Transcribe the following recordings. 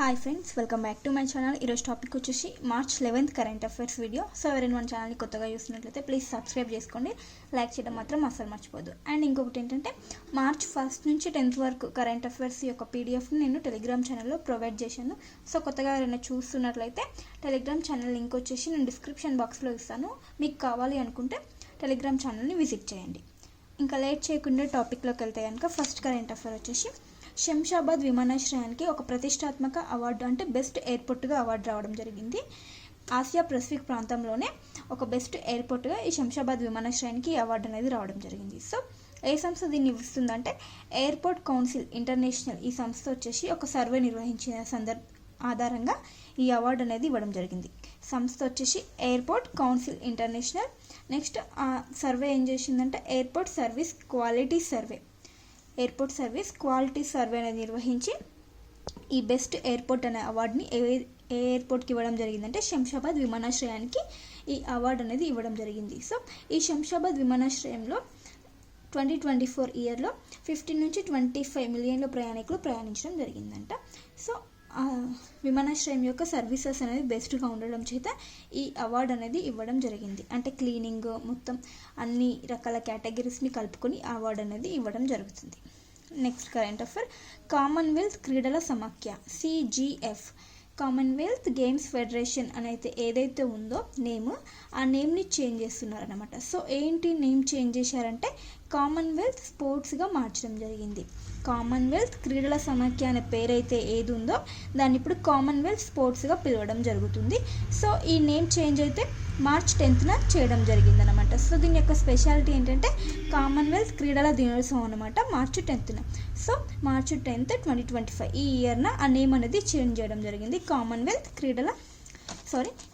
Hi friends, welcome back to my channel. ఈరోజు topic వచ్చేసి March 11th current affairs video. So ఎవరైనా మన ఛానల్ని కొత్తగా చూస్తున్నట్లయితే ప్లీజ్ సబ్స్క్రైబ్ చేసుకోండి, లైక్ చేయడం మాత్రం అస్సలు మర్చిపోద్దు. అండ్ ఇంకొకటి ఏంటంటే మార్చ్ 1st నుంచి 10th వరకు కరెంట్ అఫైర్స్ యొక్క పీడిఎఫ్ని నేను టెలిగ్రామ్ ఛానల్లో ప్రొవైడ్ చేశాను. సో కొత్తగా ఎవరైనా చూస్తున్నట్లయితే టెలిగ్రామ్ ఛానల్ లింక్ వచ్చేసి నేను డిస్క్రిప్షన్ బాక్స్లో ఇస్తాను. మీకు కావాలి అనుకుంటే టెలిగ్రామ్ ఛానల్ని విజిట్ చేయండి. ఇంకా లేట్ చేయకుండా టాపిక్లోకి వెళ్తే కనుక ఫస్ట్ కరెంట్ అఫైర్ వచ్చేసి శంషాబాద్ విమానాశ్రయానికి ఒక ప్రతిష్టాత్మక అవార్డు అంటే బెస్ట్ ఎయిర్పోర్ట్గా అవార్డు రావడం జరిగింది. ఆసియా పసిఫిక్ ప్రాంతంలోనే ఒక బెస్ట్ ఎయిర్పోర్ట్గా ఈ శంషాబాద్ విమానాశ్రయానికి ఈ అవార్డు అనేది రావడం జరిగింది. సో ఏ సంస్థ దీన్ని ఇస్తుందంటే ఎయిర్పోర్ట్ కౌన్సిల్ ఇంటర్నేషనల్. ఈ సంస్థ వచ్చేసి ఒక సర్వే నిర్వహించిన ఆధారంగా ఈ అవార్డు అనేది ఇవ్వడం జరిగింది. సంస్థ వచ్చేసి ఎయిర్పోర్ట్ కౌన్సిల్ ఇంటర్నేషనల్. నెక్స్ట్ ఆ సర్వే ఏం చేసిందంటే ఎయిర్పోర్ట్ సర్వీస్ క్వాలిటీ సర్వే అనేది నిర్వహించి ఈ బెస్ట్ ఎయిర్పోర్ట్ అనే అవార్డుని ఏ ఎయిర్పోర్ట్కి ఇవ్వడం జరిగిందంటే శంషాబాద్ విమానాశ్రయానికి ఈ అవార్డు అనేది ఇవ్వడం జరిగింది. సో ఈ శంషాబాద్ విమానాశ్రయంలో 2024 ఇయర్లో 15 నుంచి 25 మిలియన్ల ప్రయాణికులు ప్రయాణించడం జరిగిందంట. సో విమానాశ్రయం యొక్క సర్వీసెస్ అనేది బెస్ట్గా ఉండడం చేత ఈ అవార్డు అనేది ఇవ్వడం జరిగింది. అంటే క్లీనింగ్ మొత్తం అన్ని రకాల కేటగిరీస్ని కలుపుకొని అవార్డు అనేది ఇవ్వడం జరుగుతుంది. నెక్స్ట్ కరెంట్ అఫైర్ కామన్వెల్త్ క్రీడల సమాఖ్య CGF కామన్వెల్త్ గేమ్స్ ఫెడరేషన్ అనేది ఏదైతే ఉందో ఆ నేమ్ని చేంజ్ చేస్తున్నారనమాట. సో ఏంటి నేమ్ చేంజ్ చేశారంటే కామన్వెల్త్ స్పోర్ట్స్గా మార్చడం జరిగింది. కామన్వెల్త్ క్రీడల సమాఖ్య అనే పేరైతే ఏది ఉందో దాన్ని ఇప్పుడు కామన్వెల్త్ స్పోర్ట్స్గా పిలవడం జరుగుతుంది. సో ఈ నేమ్ చేంజ్ అయితే మార్చ్ 10th చేయడం జరిగిందనమాట. సో దీని యొక్క స్పెషాలిటీ ఏంటంటే కామన్వెల్త్ క్రీడల దినోత్సవం అనమాట March 10th. So March 10th 2025 ఈ ఇయర్న ఆ నేమ్ అనేది చేంజ్ చేయడం జరిగింది.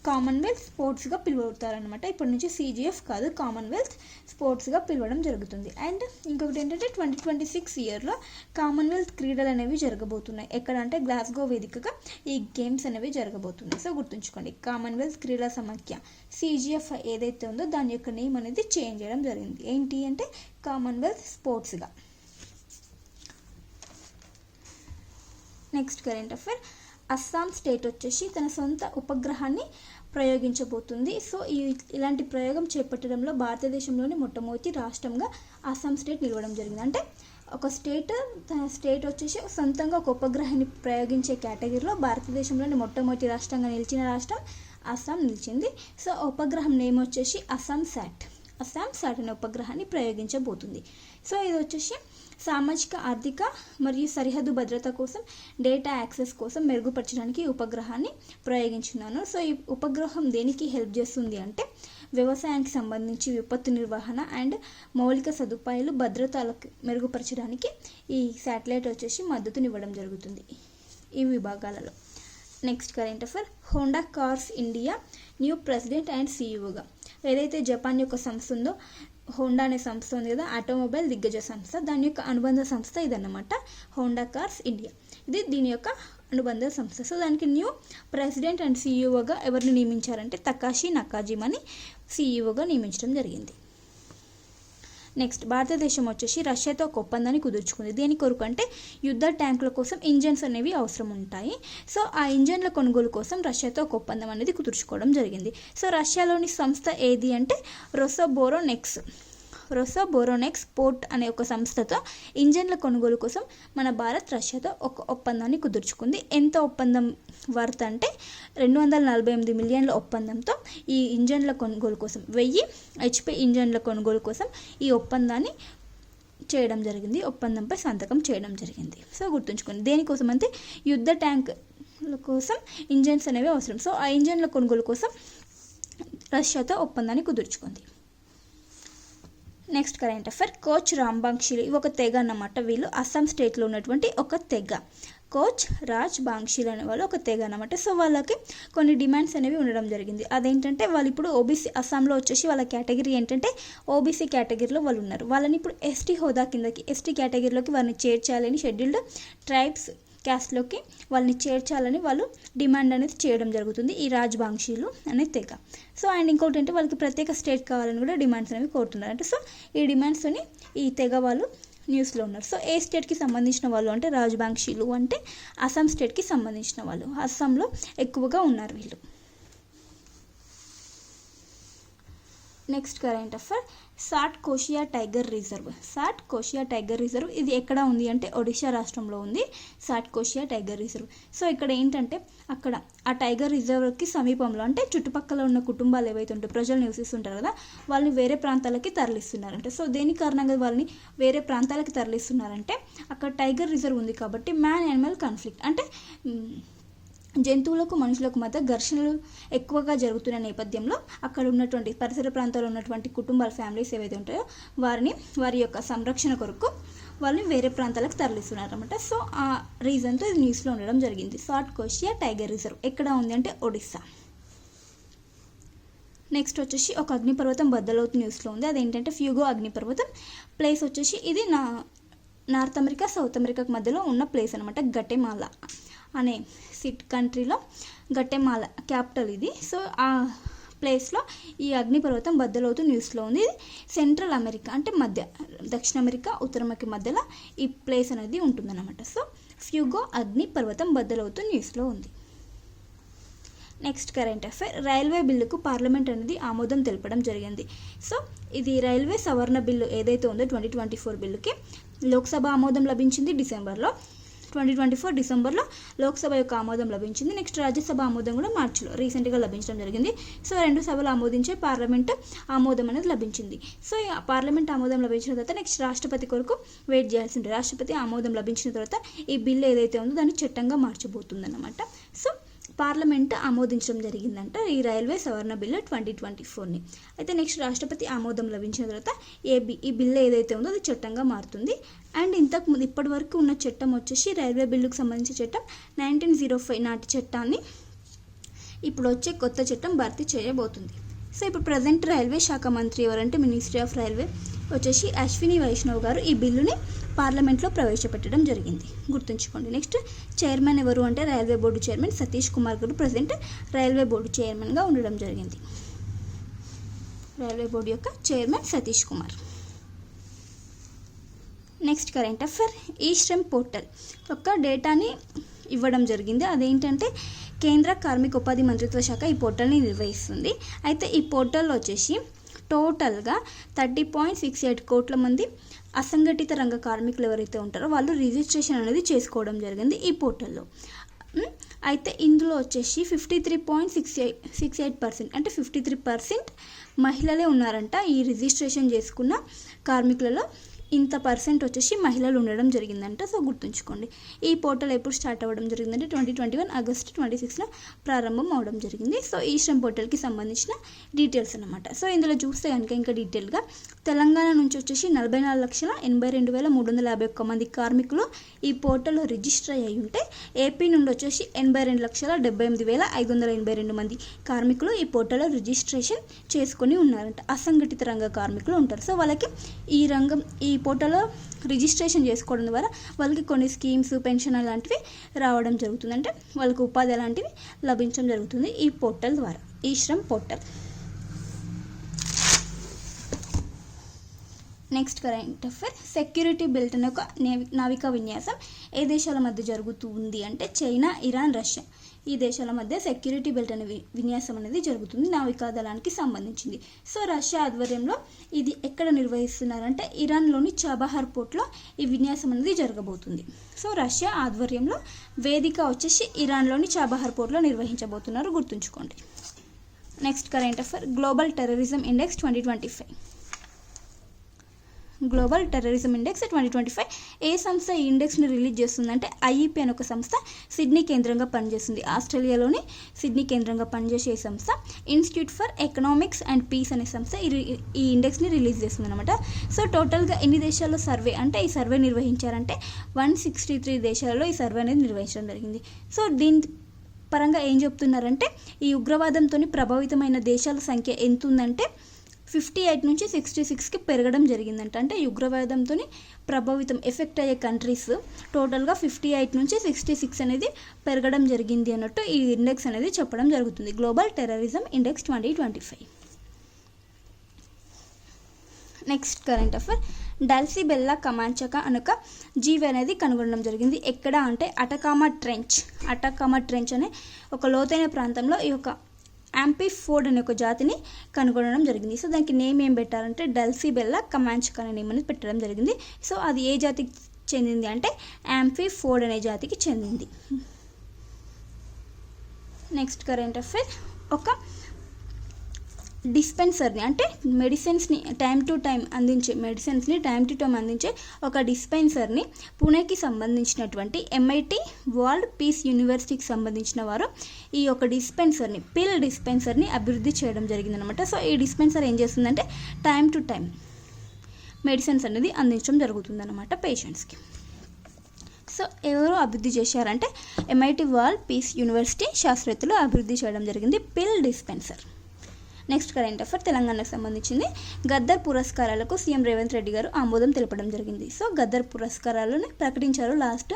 కామన్వెల్త్ స్పోర్ట్స్గా పిలువవుతారనమాట. ఇప్పటి నుంచి CGF కాదు, కామన్వెల్త్ స్పోర్ట్స్గా పిలవడం జరుగుతుంది. అండ్ ఇంకొకటి ఏంటంటే 2026 ఇయర్లో కామన్వెల్త్ క్రీడలు అనేవి జరగబోతున్నాయి. ఎక్కడ అంటే గ్లాస్గో వేదికగా ఈ గేమ్స్ అనేవి జరగబోతున్నాయి. సో గుర్తుంచుకోండి, కామన్వెల్త్ క్రీడల సమాఖ్య CGF ఏదైతే ఉందో దాని యొక్క నేమ్ అనేది చేంజ్ చేయడం జరిగింది. ఏంటి అంటే కామన్వెల్త్ స్పోర్ట్స్గా. Next current affair Assam state వచ్చేసి తన సొంత ఉపగ్రహాన్ని ప్రయోగించబోతుంది. సో ఇలాంటి ప్రయోగం చేపట్టడంలో భారతదేశంలోని మొట్టమొదటి రాష్ట్రంగా అస్సాం స్టేట్ నిలవడం జరిగింది. అంటే ఒక తన స్టేట్ వచ్చేసి సొంతంగా ఒక ఉపగ్రహాన్ని ప్రయోగించే కేటగిరీలో భారతదేశంలోని మొట్టమొదటి రాష్ట్రంగా నిలిచిన రాష్ట్రం అస్సాం నిలిచింది. సో ఉపగ్రహం నేమ్ వచ్చేసి అస్సాం శాట్ అనే ఉపగ్రహాన్ని ప్రయోగించబోతుంది. సో ఇది వచ్చేసి సామాజిక, ఆర్థిక మరియు సరిహద్దు భద్రత కోసం, డేటా యాక్సెస్ కోసం మెరుగుపరచడానికి ఈ ఉపగ్రహాన్ని ప్రయోగించున్నాను. సో ఈ ఉపగ్రహం దేనికి హెల్ప్ చేస్తుంది అంటే వ్యవసాయానికి సంబంధించి విపత్తు నిర్వహణ అండ్ మౌలిక సదుపాయాలు, భద్రతలకు మెరుగుపరచడానికి ఈ శాటిలైట్ వచ్చేసి మద్దతునివ్వడం జరుగుతుంది ఈ విభాగాలలో. Next current affair Honda cars India new president and CEOగా. ఏదైతే జపాన్ యొక్క సంస్థ ఉందో హోండా అనే సంస్థ ఉంది కదా, ఆటోమొబైల్ దిగ్గజ సంస్థ, దాని యొక్క అనుబంధ సంస్థ ఇదన్నమాట హోండా కార్స్ ఇండియా. ఇది దీని యొక్క అనుబంధ సంస్థ. సో దానికి న్యూ ప్రెసిడెంట్ అండ్ CEOగా ఎవరిని నియమించారంటే తకాషి నకాజిమాని CEOగా నియమించడం జరిగింది. నెక్స్ట్ భారతదేశం వచ్చేసి రష్యాతో ఒక ఒప్పందాన్ని కుదుర్చుకుంది. దేని కొరకు అంటే యుద్ధ ట్యాంకుల కోసం ఇంజన్స్ అనేవి అవసరం ఉంటాయి. సో ఆ ఇంజన్ల కొనుగోలు కోసం రష్యాతో ఒక ఒప్పందం అనేది కుదుర్చుకోవడం జరిగింది. సో రష్యాలోని సంస్థ ఏది అంటే రొసోబోరోనెక్స్ పోర్ట్ అనే ఒక సంస్థతో ఇంజన్ల కొనుగోలు కోసం మన భారత్ రష్యాతో ఒక ఒప్పందాన్ని కుదుర్చుకుంది. ఎంత ఒప్పందం వర్త్ అంటే 248 మిలియన్ల ఒప్పందంతో ఈ ఇంజన్ల కొనుగోలు కోసం 1000 HP ఇంజన్ల కొనుగోలు కోసం ఈ ఒప్పందాన్ని చేయడం జరిగింది. ఒప్పందంపై సంతకం చేయడం జరిగింది. సో గుర్తుంచుకోండి, దేనికోసం అంటే యుద్ధ ట్యాంకుల కోసం ఇంజన్స్ అనేవి అవసరం. సో ఆ ఇంజన్ల కొనుగోలు కోసం రష్యాతో ఒప్పందాన్ని కుదుర్చుకుంది. నెక్స్ట్ కరెంట్ అఫైర్ కోచ్ రాంబాంక్షిలు. ఇవి ఒక తెగ అన్నమాట. వీళ్ళు అస్సాం స్టేట్లో ఉన్నటువంటి ఒక తెగ. కోచ్ రాజ్ బాంక్షిల్ అనే వాళ్ళు ఒక తెగ అన్నమాట. సో వాళ్ళకి కొన్ని డిమాండ్స్ అనేవి ఉండడం జరిగింది. అదేంటంటే వాళ్ళు ఇప్పుడు ఓబీసీ అస్సాంలో వచ్చేసి వాళ్ళ కేటగిరీ ఏంటంటే ఓబీసీ కేటగిరీలో వాళ్ళు ఉన్నారు. వాళ్ళని ఇప్పుడు ST హోదా కిందకి ST కేటగిరీలోకి వారిని చేర్చాలని, షెడ్యూల్డ్ ట్రైబ్స్ క్యాస్ట్లోకి వాళ్ళని చేర్చాలని వాళ్ళు డిమాండ్ అనేది చేయడం జరుగుతుంది ఈ రాజ్ బాంక్షీలు అనే తెగ. సో అండ్ ఇంకోటి అంటే వాళ్ళకి ప్రత్యేక స్టేట్ కావాలని కూడా డిమాండ్స్ అనేవి కోరుతున్నారు. అంటే సో ఈ డిమాండ్స్ని ఈ తెగ వాళ్ళు న్యూస్లో ఉన్నారు. సో ఏ స్టేట్కి సంబంధించిన వాళ్ళు అంటే రాజబాంక్షీలు అంటే అస్సాం స్టేట్కి సంబంధించిన వాళ్ళు. అస్సాంలో ఎక్కువగా ఉన్నారు వీళ్ళు. నెక్స్ట్ కరెంట్ అఫైర్, సాట్ కోషియా టైగర్ రిజర్వ్. సాట్ కోషియా టైగర్ రిజర్వ్ ఇది ఎక్కడ ఉంది అంటే ఒడిశా రాష్ట్రంలో ఉంది సాట్ కోషియా టైగర్ రిజర్వ్. సో ఇక్కడ ఏంటంటే అక్కడ ఆ టైగర్ రిజర్వ్కి సమీపంలో అంటే చుట్టుపక్కల ఉన్న కుటుంబాలు ఏవైతే ఉంటాయో ప్రజలు నివసిస్తుంటారు కదా వాళ్ళని వేరే ప్రాంతాలకి తరలిస్తున్నారంటే. సో దేని కారణంగా వాళ్ళని వేరే ప్రాంతాలకి తరలిస్తున్నారంటే అక్కడ టైగర్ రిజర్వ్ ఉంది కాబట్టి మ్యాన్ యానిమల్ కాన్ఫ్లిక్ట్ అంటే జంతువులకు మనుషులకు మధ్య ఘర్షణలు ఎక్కువగా జరుగుతున్న నేపథ్యంలో అక్కడ ఉన్నటువంటి పరిసర ప్రాంతాల్లో ఉన్నటువంటి కుటుంబాల ఫ్యామిలీస్ ఏవైతే ఉంటాయో వారి యొక్క సంరక్షణ కొరకు వాళ్ళని వేరే ప్రాంతాలకు తరలిస్తున్నారు అనమాట. సో ఆ రీజన్తో ఇది న్యూస్లో ఉండడం జరిగింది. సాట్ కోషియా టైగర్ రిజర్వ్ ఎక్కడ ఉంది అంటే ఒడిస్సా. నెక్స్ట్ వచ్చేసి ఒక అగ్నిపర్వతం బద్దలవుతు న్యూస్లో ఉంది. అదేంటంటే ఫ్యూగో అగ్నిపర్వతం. ప్లేస్ వచ్చేసి ఇది నార్త్ అమెరికా సౌత్ అమెరికాకు మధ్యలో ఉన్న ప్లేస్ అనమాట. గటెమాలా అనే కంట్రీలో గటెమాల క్యాపిటల్ ఇది. సో ఆ ప్లేస్లో ఈ అగ్నిపర్వతం బద్దలవుతూ న్యూస్లో ఉంది. ఇది సెంట్రల్ అమెరికా అంటే దక్షిణ అమెరికా ఉత్తర అమెరికా మధ్యలో ఈ ప్లేస్ అనేది ఉంటుందన్నమాట. సో ఫ్యూగో అగ్నిపర్వతం బద్దలవుతూ న్యూస్లో ఉంది. నెక్స్ట్ కరెంట్ అఫైర్, రైల్వే బిల్లుకు పార్లమెంట్ అనేది ఆమోదం తెలపడం జరిగింది. సో ఇది రైల్వే సవరణ బిల్లు ఏదైతే ఉందో 2024 బిల్లుకి లోక్సభ ఆమోదం లభించింది 2024 డిసెంబర్లో లోక్సభ యొక్క ఆమోదం లభించింది. నెక్స్ట్ రాజ్యసభ ఆమోదం కూడా మార్చిలో రీసెంట్గా లభించడం జరిగింది. సో 2 సభలు ఆమోదించే పార్లమెంట్ ఆమోదం అనేది లభించింది. సో ఈ పార్లమెంట్ ఆమోదం లభించిన తర్వాత నెక్స్ట్ రాష్ట్రపతి కొరకు వెయిట్ చేయాల్సి ఉంటుంది. రాష్ట్రపతి ఆమోదం లభించిన తర్వాత ఈ బిల్లు ఏదైతే ఉందో దాన్ని చట్టంగా మార్చబోతుంది అన్నమాట. సో పార్లమెంట్ ఆమోదించడం జరిగిందంట ఈ రైల్వే సవరణ బిల్లు 2024ని. అయితే నెక్స్ట్ రాష్ట్రపతి ఆమోదం లభించిన తర్వాత ఈ బిల్లు ఏదైతే ఉందో అది చట్టంగా మారుతుంది. అండ్ ఇప్పటి వరకు ఉన్న చట్టం వచ్చేసి రైల్వే బిల్లుకు సంబంధించిన చట్టం 1905 నాటి చట్టాన్ని ఇప్పుడు వచ్చే కొత్త చట్టం భర్తీ చేయబోతుంది. సో ఇప్పుడు ప్రజెంట్ రైల్వే శాఖ మంత్రి ఎవరంటే మినిస్ట్రీ ఆఫ్ రైల్వే వచ్చేసి అశ్విని వైష్ణవ్ గారు ఈ బిల్లుని పార్లమెంట్లో ప్రవేశపెట్టడం జరిగింది, గుర్తుంచుకోండి. నెక్స్ట్ చైర్మన్ ఎవరు అంటే railway board chairman Satish Kumar గారు ప్రజెంట్ రైల్వే బోర్డు చైర్మన్గా ఉండడం జరిగింది. రైల్వే బోర్డు యొక్క chairman Satish Kumar. Next current affair, ఈ శ్రమ్ పోర్టల్ యొక్క డేటాని ఇవ్వడం జరిగింది. అదేంటంటే కేంద్ర కార్మిక ఉపాధి మంత్రిత్వ శాఖ ఈ పోర్టల్ని నిర్వహిస్తుంది. అయితే ఈ పోర్టల్లో వచ్చేసి టోటల్గా 30.68 కోట్ల మంది అసంఘటిత రంగ కార్మికులు ఎవరైతే ఉంటారో వాళ్ళు రిజిస్ట్రేషన్ అనేది చేసుకోవడం జరిగింది ఈ పోర్టల్లో. అయితే ఇందులో వచ్చేసి 53.68% అంటే 53% మహిళలే ఉన్నారంట. ఈ రిజిస్ట్రేషన్ చేసుకున్న కార్మికులలో ఇంత పర్సెంట్ వచ్చేసి మహిళలు ఉండడం జరిగిందంట. సో గుర్తుంచుకోండి. ఈ పోర్టల్ ఎప్పుడు స్టార్ట్ అవ్వడం జరిగిందంటే 2021 ఆగస్టు 26న ప్రారంభం అవడం జరిగింది. సో ఈ శ్రమ్ పోర్టల్కి సంబంధించిన డీటెయిల్స్ అనమాట. సో ఇందులో చూస్తే కనుక ఇంకా డీటెయిల్గా తెలంగాణ నుంచి వచ్చేసి 44,82,351 మంది కార్మికులు ఈ పోర్టల్లో రిజిస్టర్ అయ్యి ఉంటే ఏపీ నుండి వచ్చేసి 82,78,582 మంది కార్మికులు ఈ పోర్టల్లో రిజిస్ట్రేషన్ చేసుకొని ఉన్నారంట. అసంఘటిత రంగ కార్మికులు ఉంటారు. సో వాళ్ళకి ఈ పోర్టల్లో రిజిస్ట్రేషన్ చేసుకోవడం ద్వారా వాళ్ళకి కొన్ని స్కీమ్స్ పెన్షన్ అలాంటివి రావడం జరుగుతుంది. అంటే వాళ్ళకి ఉపాధి అలాంటివి లభించడం జరుగుతుంది ఈ పోర్టల్ ద్వారా, ఈ Shram portal. Next current affair, security belt అనే ఒక నావికా విన్యాసం ఏ దేశాల మధ్య జరుగుతూ ఉంది అంటే చైనా, ఇరాన్, రష్యా ఈ దేశాల మధ్య సెక్యూరిటీ బెల్ట్ అనే విన్యాసం అనేది జరుగుతుంది, నావికా దళానికి సంబంధించింది. సో రష్యా ఆధ్వర్యంలో ఇది ఎక్కడ నిర్వహిస్తున్నారంటే ఇరాన్లోని చాబహార్ పోర్ట్లో ఈ విన్యాసం అనేది జరగబోతుంది. సో రష్యా ఆధ్వర్యంలో వేదిక వచ్చేసి ఇరాన్లోని చాబహార్ పోర్ట్లో నిర్వహించబోతున్నారు, గుర్తుంచుకోండి. Next current affair, global terrorism index 2025. Global terrorism index 2025 ఏ సంస్థ ఈ ఇండెక్స్ని రిలీజ్ చేస్తుందంటే ఐఈపీ అనే ఒక సంస్థ సిడ్నీ కేంద్రంగా పనిచేస్తుంది. ఆస్ట్రేలియాలోని సిడ్నీ కేంద్రంగా పనిచేసే ఈ సంస్థ institute for economics and peace అనే సంస్థ ఈ ఇండెక్స్ని రిలీజ్ చేస్తుంది అనమాట. సో టోటల్గా ఎన్ని దేశాల్లో సర్వే అంటే ఈ సర్వే నిర్వహించారంటే 163 దేశాలలో ఈ సర్వే అనేది నిర్వహించడం జరిగింది. సో దీని పరంగా ఏం చెప్తున్నారంటే ఈ ఉగ్రవాదంతో ప్రభావితమైన దేశాల సంఖ్య ఎంత ఉందంటే 58 నుంచి 66కి పెరగడం జరిగిందంట. అంటే ఉగ్రవాదంతో ప్రభావితం ఎఫెక్ట్ అయ్యే కంట్రీస్ టోటల్గా 58 నుంచి 66 అనేది పెరగడం జరిగింది అన్నట్టు ఈ ఇండెక్స్ అనేది చెప్పడం జరుగుతుంది. Global terrorism index 2025. Next current affair, డల్సీ బెల్లా కమాంచక అనే ఒక జీవి అనేది కనుగొనడం జరిగింది. ఎక్కడ అంటే అటకామా ట్రెంచ్ అనే ఒక లోతైన ప్రాంతంలో ఈ యొక్క యాంఫీఫోర్డ్ అనే ఒక జాతిని కనుగొనడం జరిగింది. సో దానికి నేమ్ ఏం పెట్టారంటే డల్సీ బెల్లా కమాంచక అనే నేమ్ అనేది పెట్టడం జరిగింది. సో అది ఏ జాతికి చెందింది అంటే యాంఫీఫోర్డ్ అనే జాతికి చెందింది. నెక్స్ట్ కరెంట్ అఫైర్, ఒక డిస్పెన్సర్ని అంటే మెడిసిన్స్ని టైం టు టైం అందించే ఒక డిస్పెన్సర్ని పూణేకి సంబంధించినటువంటి MIT వరల్డ్ పీస్ యూనివర్సిటీకి సంబంధించిన వారు ఈ యొక్క పిల్ డిస్పెన్సర్ని అభివృద్ధి చేయడం జరిగిందనమాట. సో ఈ డిస్పెన్సర్ ఏం చేస్తుందంటే టైం టు టైం మెడిసిన్స్ అనేది అందించడం జరుగుతుందన్నమాట పేషెంట్స్కి. సో ఎవరు అభివృద్ధి చేశారంటే MIT వరల్డ్ పీస్ యూనివర్సిటీ శాస్త్రవేత్తలు అభివృద్ధి చేయడం జరిగింది పిల్ డిస్పెన్సర్. నెక్స్ట్ కరెంట్ అఫైర్, తెలంగాణకు సంబంధించింది. గద్దర్ పురస్కారాలకు సీఎం రేవంత్ రెడ్డి గారు ఆమోదం తెలపడం జరిగింది. సో గద్దర్ పురస్కారాలను ప్రకటించారు లాస్ట్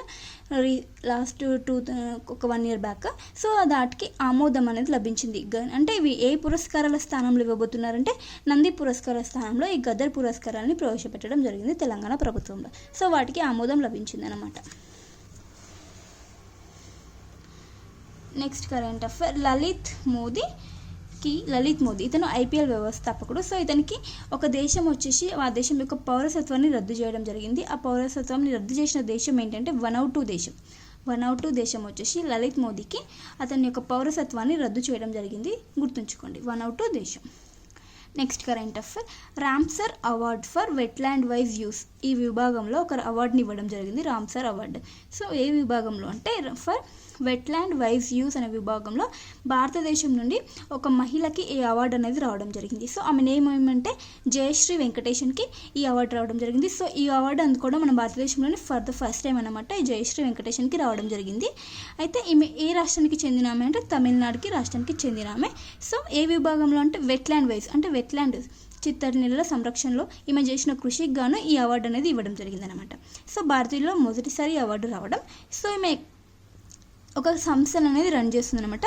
ఒక 1 year బ్యాక్. సో దాటికి ఆమోదం అనేది లభించింది. అంటే ఇవి ఏ పురస్కారాల స్థానంలో ఇవ్వబోతున్నారంటే నంది పురస్కార స్థానంలో ఈ గద్దర్ పురస్కారాన్ని ప్రవేశపెట్టడం జరిగింది తెలంగాణ ప్రభుత్వంలో. సో వాటికి ఆమోదం లభించింది అన్నమాట. Next current affair, Lalit Modi ఇతను IPL వ్యవస్థాపకుడు. సో ఇతనికి ఒక దేశం వచ్చేసి ఆ దేశం యొక్క పౌరసత్వాన్ని రద్దు చేయడం జరిగింది. ఆ పౌరసత్వాన్ని రద్దు చేసిన దేశం ఏంటంటే వనౌటు దేశం వచ్చేసి లలిత్ మోదీకి అతని యొక్క పౌరసత్వాన్ని రద్దు చేయడం జరిగింది, గుర్తుంచుకోండి, వనౌటు దేశం. Next current affair, Ramsar award for wetland wise use ఈ విభాగంలో ఒక అవార్డుని ఇవ్వడం జరిగింది, రామ్సర్ అవార్డు. సో ఏ విభాగంలో అంటే ఫర్ వెట్లాండ్ వైజ్ యూస్ అనే విభాగంలో భారతదేశం నుండి ఒక మహిళకి ఈ అవార్డు అనేది రావడం జరిగింది. సో ఆమె నేమ్ ఏమంటే జయశ్రీ వెంకటేషన్కి ఈ అవార్డు రావడం జరిగింది. సో ఈ అవార్డు అందుకోవడం మన భారతదేశంలోనే ఫర్ ద ఫస్ట్ టైం అనమాట ఈ జయశ్రీ వెంకటేషన్కి రావడం జరిగింది. అయితే ఈమె ఏ రాష్ట్రానికి చెందిన ఆమె అంటే తమిళనాడుకి రాష్ట్రానికి చెందిన ఆమె. సో ఏ విభాగంలో అంటే వెట్లాండ్ వైజ్ అంటే వెట్లాండ్ చిత్తడి నీళ్ళ సంరక్షణలో ఈమె చేసిన కృషికి గాను ఈ అవార్డు అనేది ఇవ్వడం జరిగిందనమాట. సో భారతీయుల్లో మొదటిసారి అవార్డు రావడం. సో ఈమె ఒక సంస్థను అనేది రన్ చేస్తుంది అనమాట,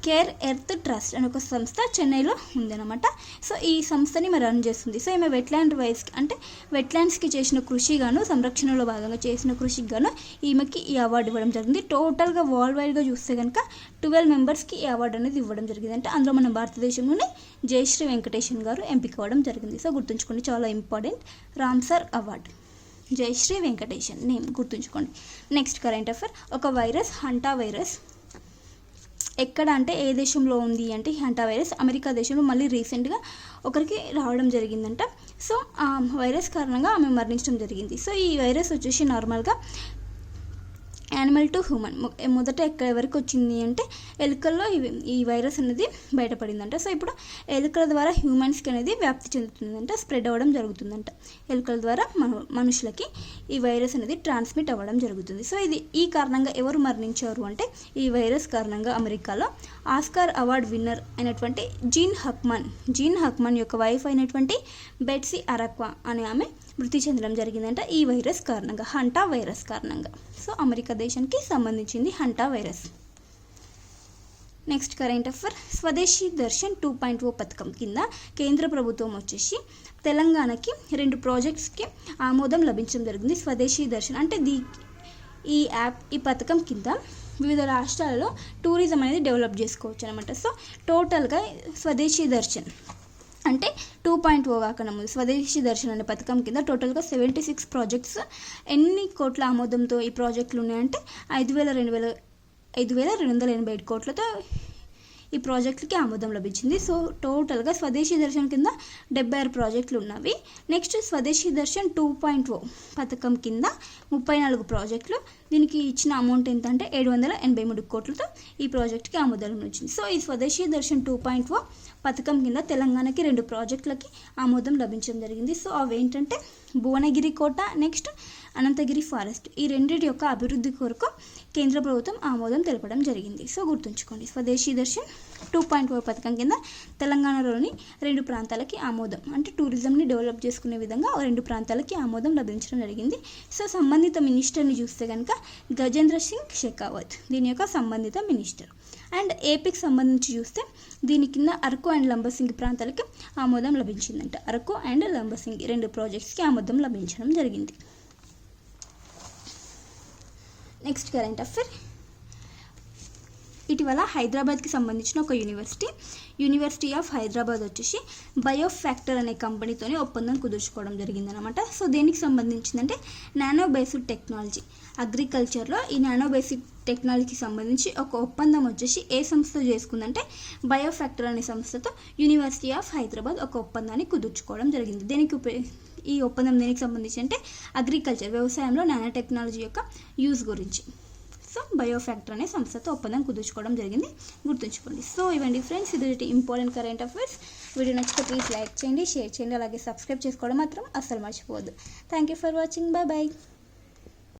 కేర్ ఎర్త్ ట్రస్ట్ అనే ఒక సంస్థ చెన్నైలో ఉందన్నమాట. సో ఈ సంస్థని మరి రన్ చేస్తుంది. సో ఈమె వెట్లాండ్స్కి చేసిన కృషి గాను సంరక్షణలో భాగంగా చేసిన కృషికి గాను ఈమెకి ఈ అవార్డు ఇవ్వడం జరిగింది. టోటల్గా వరల్డ్ వైడ్గా చూస్తే కనుక 12 మెంబర్స్కి ఈ అవార్డు అనేది ఇవ్వడం జరిగింది. అంటే అందులో మన భారతదేశంలోనే జయశ్రీ వెంకటేషన్ గారు ఎంపిక అవ్వడం జరిగింది. సో గుర్తుంచుకోండి, చాలా important, Ramsar award, Jayashree Venkatesan name గుర్తుంచుకోండి. నెక్స్ట్ కరెంట్ అఫైర్, ఒక వైరస్ హంటా వైరస్ ఎక్కడ అంటే ఏ దేశంలో ఉంది అంటే హంటా వైరస్ అమెరికా దేశంలో మళ్ళీ రీసెంట్గా ఒకరికి రావడం జరిగిందంట. సో ఆ వైరస్ కారణంగా ఆమె మరణించడం జరిగింది. సో ఈ వైరస్ వచ్చేసి నార్మల్గా యానిమల్ టు హ్యూమన్ మొదట ఎవరికి వచ్చింది అంటే ఎలుకల్లో ఈ వైరస్ అనేది బయటపడిందంట. సో ఇప్పుడు ఎలుకల ద్వారా హ్యూమన్స్కి అనేది వ్యాప్తి చెందుతుందంట, స్ప్రెడ్ అవ్వడం జరుగుతుందంట. ఎలుకల ద్వారా మనుషులకి ఈ వైరస్ అనేది ట్రాన్స్మిట్ అవ్వడం జరుగుతుంది. సో ఈ కారణంగా ఎవరు మరణించారు అంటే ఈ వైరస్ కారణంగా అమెరికాలో ఆస్కార్ అవార్డ్ విన్నర్ అయినటువంటి జీన్ హక్మన్ యొక్క వైఫ్ అయినటువంటి బెట్సీ అరక్వా అనే ఆమె మృతి చెందడం జరిగిందంట ఈ వైరస్ కారణంగా, హంటా వైరస్ కారణంగా. సో అమెరికా దేశానికి సంబంధించింది hanta virus. Next current affair, స్వదేశీ దర్శన్ 2.0 పథకం కింద కేంద్ర ప్రభుత్వం వచ్చేసి తెలంగాణకి 2 ప్రాజెక్ట్స్కి ఆమోదం లభించడం జరిగింది. స్వదేశీ దర్శన్ అంటే ఈ పథకం కింద వివిధ రాష్ట్రాలలో టూరిజం అనేది డెవలప్ చేసుకోవచ్చు అనమాట. సో టోటల్గా స్వదేశీ దర్శన్ అంటే 2.0 కాకుండా ముందు స్వదేశీ దర్శన్ అనే పథకం కింద టోటల్గా 76 ప్రాజెక్ట్స్ ఎన్ని కోట్ల ఆమోదంతో ఈ ప్రాజెక్టులు ఉన్నాయంటే 5,287 కోట్లతో ఈ ప్రాజెక్టులకి ఆమోదం లభించింది. సో టోటల్గా స్వదేశీ దర్శన్ కింద 76 ప్రాజెక్టులు ఉన్నవి. నెక్స్ట్ స్వదేశీ దర్శన్ 2.0 పథకం కింద 34 ప్రాజెక్టులు, దీనికి ఇచ్చిన అమౌంట్ ఎంత అంటే 783 కోట్లతో ఈ ప్రాజెక్టుకి ఆమోదం లభించింది. సో ఈ స్వదేశీ దర్శన్ 2.0 పథకం కింద తెలంగాణకి 2 ప్రాజెక్టులకి ఆమోదం లభించడం జరిగింది. సో అవి ఏంటంటే భువనగిరి కోట, నెక్స్ట్ అనంతగిరి ఫారెస్ట్, ఈ రెండింటి యొక్క అభివృద్ధి కొరకు కేంద్ర ప్రభుత్వం ఆమోదం తెలపడం జరిగింది. సో గుర్తుంచుకోండి. స్వదేశీ దర్శన్ 2.4 పథకం కింద తెలంగాణలోని 2 ప్రాంతాలకి ఆమోదం, అంటే టూరిజంని డెవలప్ చేసుకునే విధంగా 2 ప్రాంతాలకి ఆమోదం లభించడం జరిగింది. సో సంబంధిత మినిస్టర్ని చూస్తే కనుక గజేంద్ర సింగ్ షెకావత్ దీని యొక్క సంబంధిత మినిస్టర్. అండ్ ఏపీకి సంబంధించి చూస్తే దీని కింద అరకు అండ్ లంబసింగి ప్రాంతాలకి ఆమోదం లభించిందంట. అరకు అండ్ లంబసింగి 2 ప్రాజెక్ట్స్కి ఆమోదం లభించడం జరిగింది. Next current affair. ఇటీవల హైదరాబాద్కి సంబంధించిన ఒక యూనివర్సిటీ ఆఫ్ హైదరాబాద్ వచ్చేసి బయోఫ్యాక్టర్ అనే కంపెనీతోనే ఒప్పందం కుదుర్చుకోవడం జరిగిందనమాట. సో దేనికి సంబంధించిందంటే నానో బేసిక్ టెక్నాలజీ, అగ్రికల్చర్లో ఈ నానో బేసిక్ టెక్నాలజీకి సంబంధించి ఒక ఒప్పందం వచ్చేసి ఏ సంస్థతో చేసుకుందంటే బయోఫ్యాక్టర్ అనే సంస్థతో యూనివర్సిటీ ఆఫ్ హైదరాబాద్ ఒక ఒప్పందాన్ని కుదుర్చుకోవడం జరిగింది. ఈ ఒప్పందం దేనికి సంబంధించి అంటే అగ్రికల్చర్, వ్యవసాయంలో నానో టెక్నాలజీ యొక్క యూజ్ గురించి. సో బయోఫ్యాక్టర్ అనే సంస్థతో ఒప్పందం కుదుర్చుకోవడం జరిగింది, గుర్తుంచుకోండి. సో ఇవ్వండి ఫ్రెండ్స్, ఇది ఇంపార్టెంట్ కరెంట్ అఫైర్స్. వీడియో నచ్చితే ప్లీజ్ లైక్ చేయండి, షేర్ చేయండి, అలాగే సబ్స్క్రైబ్ చేసుకోవడం మాత్రం అస్సలు మర్చిపోవద్దు. Thank you for watching. Bye.